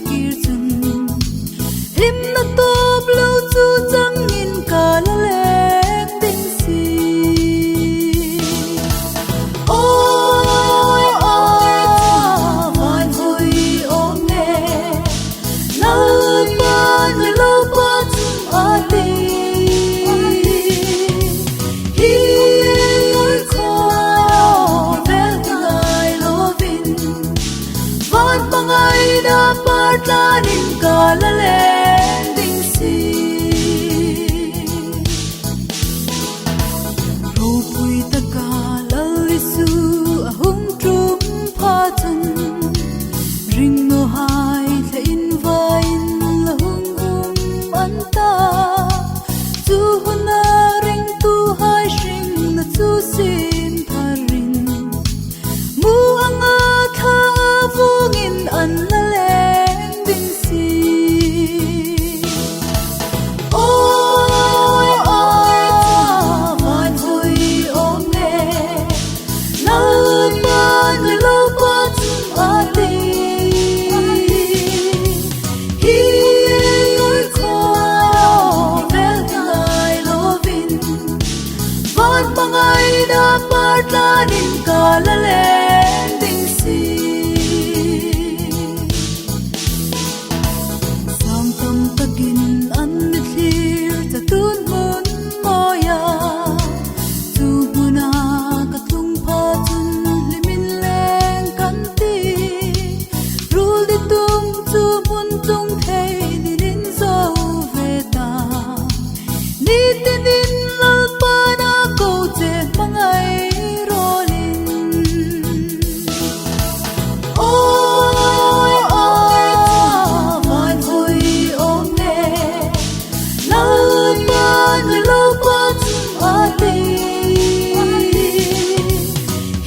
kir chun lim na top lo chu chang in ka la leng ding si oi oi mai vui ôm nè lời ba người lâu qua chung a ti hi ơi khoa vel ngai lo vin van bangai da partlanin ka la leng ding si ro pui ta ka lali su a hung trum pha chun ring no hai the in vain la hung an ta chu huna ring tu hai shing na chu sin tharin mu anga tha vungin an la leng ding si oi oi mai vui ôm nè lời ba người lâu qua chung a ti hi ơi khoa vel ngai lo vin van bangai da partlanin ka la leng ding si sam tam takin an mi thlir cha tun mun moya tu huna ka thung pha chun limin leng kan ti rul di tum chu mun tung thei din zo ve ta ni tin din lal pa na ko che mangai rolin oi oi mai vui ôm nè lời ba người lâu qua chung a ti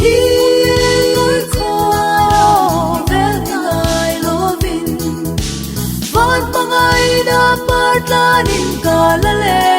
hi ơi khoa vel ngai lo vin van bangai da partlanin ka la leng